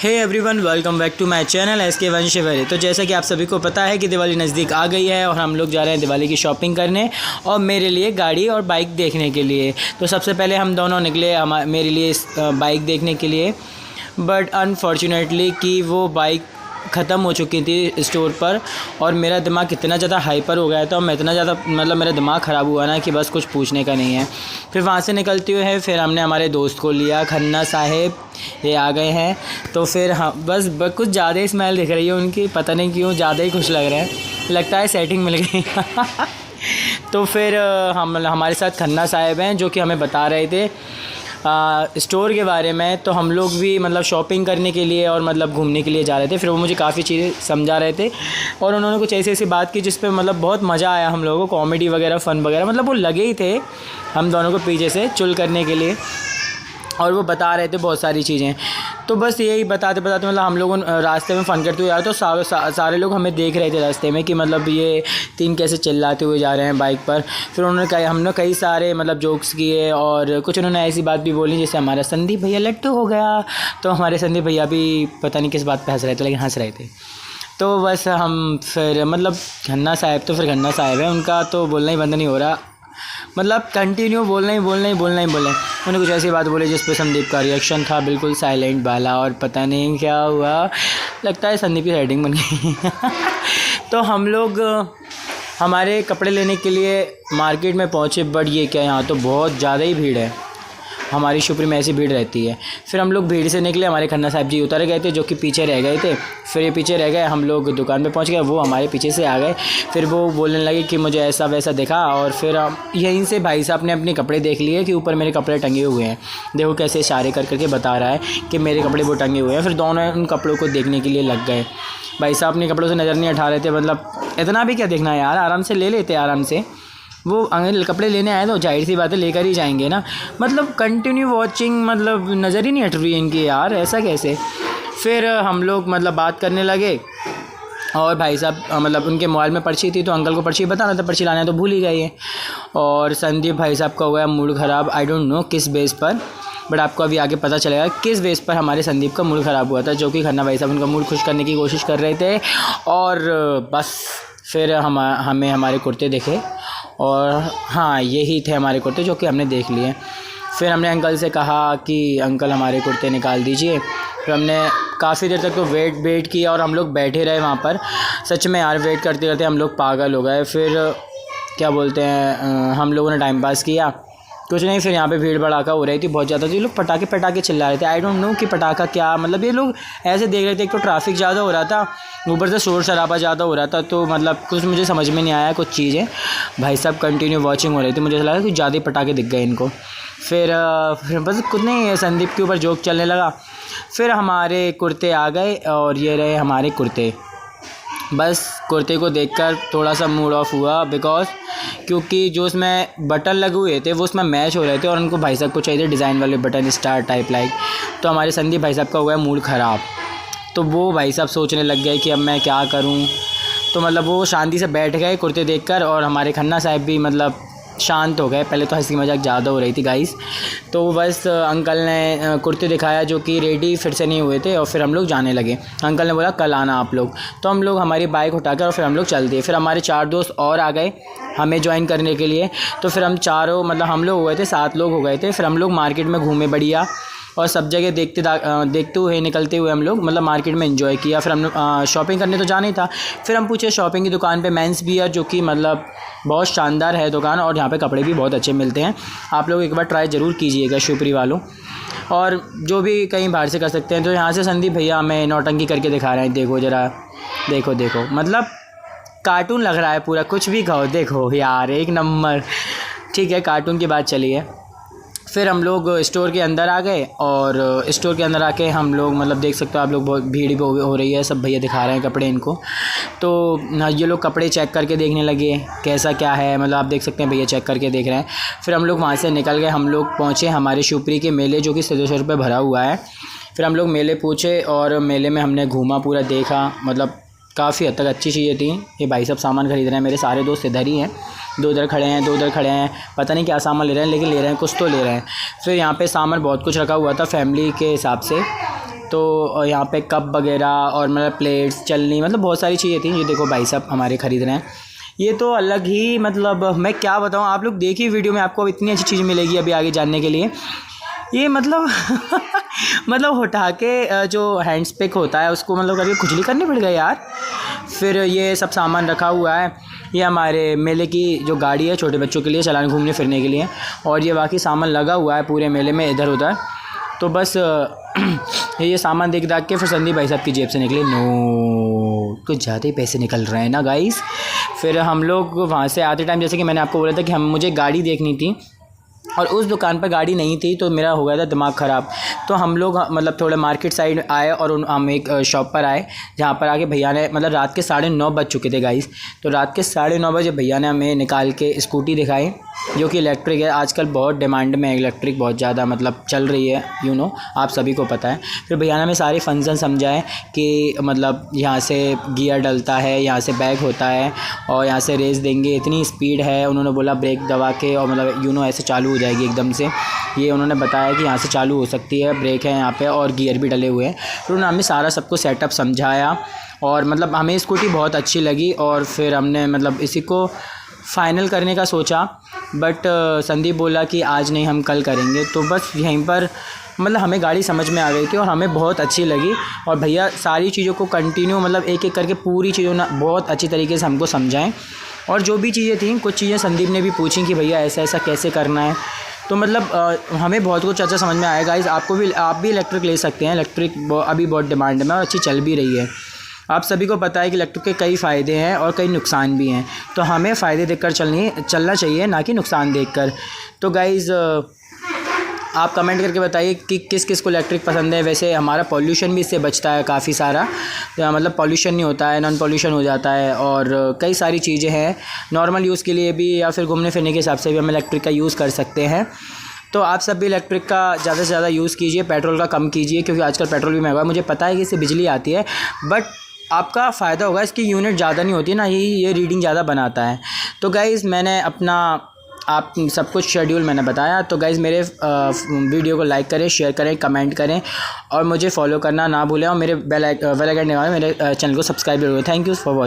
Hey everyone, welcome back to my channel SK Vanshvari. तो जैसा कि आप सभी को पता है कि दिवाली नज़दीक आ गई है और हम लोग जा रहे हैं दिवाली की शॉपिंग करने और मेरे लिए गाड़ी और बाइक देखने के लिए। तो सबसे पहले हम दोनों निकले मेरे लिए बाइक देखने के लिए, बट अनफॉर्चुनेटली कि वो बाइक ख़त्म हो चुकी थी स्टोर पर और मेरा दिमाग इतना ज़्यादा हाइपर हो गया था और मैं इतना ज़्यादा मेरा दिमाग ख़राब हुआ ना कि बस कुछ पूछने का नहीं है। फिर वहाँ से निकलते हुए फिर हमने हमारे दोस्त को लिया, खन्ना साहेब ये आ गए हैं। तो फिर हाँ बस कुछ ज़्यादा ही स्मेल दिख रही है उनकी, पता नहीं क्यों ज़्यादा ही खुश लग रहे हैं, लगता है सेटिंग मिल गई। तो फिर हमारे साथ खन्ना साहेब हैं जो कि हमें बता रहे थे स्टोर के बारे में। तो हम लोग भी शॉपिंग करने के लिए और घूमने के लिए जा रहे थे। फिर वो मुझे काफ़ी चीज़ें समझा रहे थे और उन्होंने कुछ ऐसी ऐसी बात की जिस पे बहुत मज़ा आया हम लोगों को, कॉमेडी वगैरह फ़न वगैरह वो लगे ही थे हम दोनों को पीछे से चुल करने के लिए, और वो बता रहे थे बहुत सारी चीज़ें। तो बस यही बताते बताते हम लोगों रास्ते में फ़न करते हुए आ रहे। तो सारे लोग हमें देख रहे थे रास्ते में कि ये तीन कैसे चिल्लाते हुए जा रहे हैं बाइक पर। फिर हमने कई सारे जोक्स किए और कुछ उन्होंने ऐसी बात भी बोली जैसे हमारा संदीप भैया लट्टू हो गया। तो हमारे संदीप भैया भी पता नहीं किस बात पर हंस रहे थे, लेकिन हंस रहे थे। तो बस हम फिर खन्ना साहब तो फिर खन्ना साहब है, उनका तो बोलना ही बंद नहीं हो रहा, कंटिन्यू बोलना ही। उन्होंने कुछ ऐसी बात बोली जिस पे संदीप का रिएक्शन था बिल्कुल साइलेंट वाला, और पता नहीं क्या हुआ, लगता है संदीप की हेडिंग बन गई। तो हम लोग हमारे कपड़े लेने के लिए मार्केट में पहुँचे, बट ये क्या, यहाँ तो बहुत ज़्यादा ही भीड़ है, हमारी शुपरी में ऐसी भीड़ रहती है। फिर हम लोग भीड़ से निकले, हमारे खन्ना साहब जी उतर गए थे जो कि पीछे रह गए थे। फिर ये पीछे रह गए, हम लोग दुकान पे पहुंच गए, वो हमारे पीछे से आ गए। फिर वो बोलने लगे कि मुझे ऐसा वैसा दिखा, और फिर यहीं से भाई साहब ने अपने कपड़े देख लिए कि ऊपर मेरे कपड़े टंगे हुए हैं। देखो कैसे इशारे कर करके बता रहा है कि मेरे कपड़े वो टंगे हुए हैं। फिर दोनों उन कपड़ों को देखने के लिए लग गए। भाई साहब अपने कपड़ों से नज़र नहीं हटा रहे थे, इतना भी क्या देखना है यार, आराम से ले लेते आराम से। वो अंकल कपड़े लेने आए तो जाहिर सी बात है लेकर ही जाएंगे ना, कंटिन्यू वॉचिंग, नज़र ही नहीं हट रही है इनकी यार, ऐसा कैसे। फिर हम लोग बात करने लगे और भाई साहब उनके मोबाइल में पर्ची थी तो अंकल को पर्ची बताना था, पर्ची लाना तो भूल ही गए। और संदीप भाई साहब का हो गया मूड ख़राब, आई डोंट नो किस बेस पर, बट आपको अभी आगे पता चलेगा किस बेस पर हमारे संदीप का मूड ख़राब हुआ था, जो कि खन्ना भाई साहब उनका मूड खुश करने की कोशिश कर रहे थे। और बस फिर हमें हमारे कुर्ते दिखे, और हाँ यही थे हमारे कुर्ते जो कि हमने देख लिए। फिर हमने अंकल से कहा कि अंकल हमारे कुर्ते निकाल दीजिए। फिर हमने काफ़ी देर तक तो वेट किया और हम लोग बैठे रहे वहाँ पर। सच में यार वेट करते करते हम लोग पागल हो गए। फिर क्या बोलते हैं, हम लोगों ने टाइम पास किया, कुछ नहीं। फिर यहाँ पे भीड़ भड़ाका हो रही थी बहुत ज़्यादा, तो ये लोग पटाखे चिल्ला रहे थे। आई डोंट नो कि पटाखा क्या, ये लोग ऐसे देख रहे थे। एक तो ट्रैफिक ज़्यादा हो रहा था, ऊपर से शोर शराबा ज़्यादा हो रहा था, तो कुछ मुझे समझ में नहीं आया कुछ चीज़ें। भाई साहब कंटिन्यू वॉचिंग हो रही थी, मुझे लगा कुछ ज़्यादा ही पटाखे दिख गए इनको। फिर बस कुछ नहीं, संदीप के ऊपर जोक चलने लगा। फिर हमारे कुर्ते आ गए और ये रहे हमारे कुर्ते। बस कुर्ते को देखकर थोड़ा सा मूड ऑफ हुआ, क्योंकि जो उसमें बटन लगे हुए थे वो उसमें मैच हो रहे थे और उनको भाई साहब को चाहिए थे डिज़ाइन वाले बटन, स्टार टाइप लाइक। तो हमारे संदीप भाई साहब का हुआ मूड ख़राब, तो वो भाई साहब सोचने लग गए कि अब मैं क्या करूं। तो वो शांति से बैठ गए कुर्ते देखकर, और हमारे खन्ना साहब भी शांत हो गए। पहले तो हंसी मजाक ज़्यादा हो रही थी गाइस। तो बस अंकल ने कुर्ते दिखाया जो कि रेडी फिर से नहीं हुए थे, और फिर हम लोग जाने लगे। अंकल ने बोला कल आना आप लोग। तो हम लोग हमारी बाइक उठाकर और फिर हम लोग चल दिए। फिर हमारे 4 दोस्त और आ गए हमें ज्वाइन करने के लिए। तो फिर हम चारों हम लोग हो गए थे 7 लोग हो गए थे। फिर हम लोग मार्केट में घूमे बढ़िया, और सब जगह देखते हुए निकलते हुए हम लोग मार्केट में एंजॉय किया। फिर हम शॉपिंग करने तो जाना ही था। फिर हम पूछे शॉपिंग की दुकान पे मेंस वियर, जो कि बहुत शानदार है दुकान, और यहाँ पे कपड़े भी बहुत अच्छे मिलते हैं। आप लोग एक बार ट्राई ज़रूर कीजिएगा शिवपुरी वालों, और जो भी कहीं बाहर से कर सकते हैं। तो यहाँ से संदीप भैया हमें नौटंकी करके दिखा रहे हैं, देखो ज़रा, देखो कार्टून लग रहा है पूरा, कुछ भी कहो, देखो यार एक नंबर। ठीक है, कार्टून की बात चली है। फिर हम लोग स्टोर के अंदर आ गए, और स्टोर के अंदर आके हम लोग देख सकते हो आप लोग, बहुत भीड़ भी हो रही है, सब भैया दिखा रहे हैं कपड़े इनको। तो ये लोग कपड़े चेक करके देखने लगे कैसा क्या है, आप देख सकते हैं भैया चेक करके देख रहे हैं। फिर हम लोग वहाँ से निकल गए, हम लोग पहुँचे हमारे शिवपुरी के मेले जो कि सिद्धेश्वर पे भरा हुआ है। फिर हम लोग मेले पूछे और मेले में हमने घूमा, पूरा देखा, काफ़ी हद तक अच्छी चीज़ें थी। ये भाई साहब सामान खरीद रहे हैं, मेरे सारे दोस्त इधर ही हैं, दो उधर खड़े हैं, पता नहीं क्या सामान ले रहे हैं, लेकिन ले रहे हैं, कुछ तो ले रहे हैं। फिर यहाँ पे सामान बहुत कुछ रखा हुआ था फैमिली के हिसाब से। तो यहाँ पे कप वगैरह और मतलब प्लेट्स, चलनी, मतलब बहुत सारी चीज़ें थी। ये देखो भाई साहब हमारे ख़रीद रहे हैं। ये तो अलग ही, मतलब मैं क्या बताऊँ, आप लोग देखिए वीडियो में, आपको इतनी अच्छी चीज़ मिलेगी अभी आगे जानने के लिए। ये मतलब मतलब उठा के जो हैंड स्पिक होता है उसको मतलब कभी खुजली करनी पड़ गई यार। फिर ये सब सामान रखा हुआ है। ये हमारे मेले की जो गाड़ी है छोटे बच्चों के लिए चलाने घूमने फिरने के लिए, और ये बाकी सामान लगा हुआ है पूरे मेले में इधर उधर। तो बस ये सामान देख दाख के फिर संदीप भाई साहब की जेब से निकले कुछ ज़्यादा ही पैसे निकल रहे हैं ना गाइस। फिर हम लोग वहाँ से आते टाइम, जैसे कि मैंने आपको बोला था कि मुझे गाड़ी देखनी थी और उस दुकान पर गाड़ी नहीं थी, तो मेरा हो गया था दिमाग ख़राब। तो हम लोग मतलब थोड़ा मार्केट साइड आए और हम एक शॉप पर आए, जहाँ पर आके भैया ने, मतलब रात के 9:30 बज चुके थे गाइस। तो रात के 9:30 बजे भैया ने हमें निकाल के स्कूटी दिखाई, जो कि इलेक्ट्रिक है। आजकल बहुत डिमांड में इलेक्ट्रिक बहुत ज़्यादा मतलब चल रही है, आप सभी को पता है। फिर भैया ने हमें सारे फंक्शन समझाए कि मतलब यहाँ से गियर डलता है, यहाँ से बैग होता है और यहाँ से रेस देंगे, इतनी स्पीड है। उन्होंने बोला ब्रेक दबा के और मतलब ऐसे चालू हो जाएगी एकदम से। ये उन्होंने बताया कि यहाँ से चालू हो सकती है, ब्रेक है यहाँ पे और गियर भी डले हुए हैं। तो उन्होंने हमें सारा सबको सेटअप समझाया और मतलब हमें स्कूटी बहुत अच्छी लगी। और फिर हमने मतलब इसी को फ़ाइनल करने का सोचा, बट संदीप बोला कि आज नहीं, हम कल करेंगे। तो बस यहीं पर मतलब हमें गाड़ी समझ में आ गई थी और हमें बहुत अच्छी लगी। और भैया सारी चीज़ों को कंटिन्यू मतलब एक एक करके पूरी चीज़ों ना बहुत अच्छी तरीके से हमको समझाएं। और जो भी चीज़ें थी, कुछ चीज़ें संदीप ने भी पूछी कि भैया ऐसा ऐसा कैसे करना है। तो मतलब हमें बहुत कुछ अच्छा समझ में आया गाइस। आप भी इलेक्ट्रिक ले सकते हैं। इलेक्ट्रिक अभी बहुत डिमांड में और अच्छी चल भी रही है। आप सभी को पता है कि इलेक्ट्रिक के कई फ़ायदे हैं और कई नुकसान भी हैं, तो हमें फ़ायदे देखकर चलना चाहिए, ना कि नुकसान देखकर। तो गाइज़ आप कमेंट करके बताइए कि किस किस को इलेक्ट्रिक पसंद है। वैसे हमारा पॉल्यूशन भी इससे बचता है काफ़ी सारा, मतलब पॉल्यूशन नहीं होता है, नॉन पॉल्यूशन हो जाता है। और कई सारी चीज़ें हैं नॉर्मल यूज़ के लिए भी, या फिर घूमने फिरने के हिसाब से भी हम इलेक्ट्रिक का यूज़ कर सकते हैं। तो आप सब भी इलेक्ट्रिक का ज़्यादा से ज़्यादा यूज़ कीजिए, पेट्रोल का कम कीजिए, क्योंकि आजकल पेट्रोल भी महंगा है। मुझे पता है कि इससे बिजली आती है, बट आपका फ़ायदा होगा, इसकी यूनिट ज़्यादा नहीं होती ना, ये रीडिंग ज़्यादा बनाता है। तो गाइज़ मैंने अपना आप सब कुछ शेड्यूल मैंने बताया। तो गाइज़ मेरे वीडियो को लाइक करें, शेयर करें, कमेंट करें और मुझे फॉलो करना ना भूलें, और मेरे बेल आइकन दबाएं, मेरे चैनल को सब्सक्राइब करें। Thank you for watching.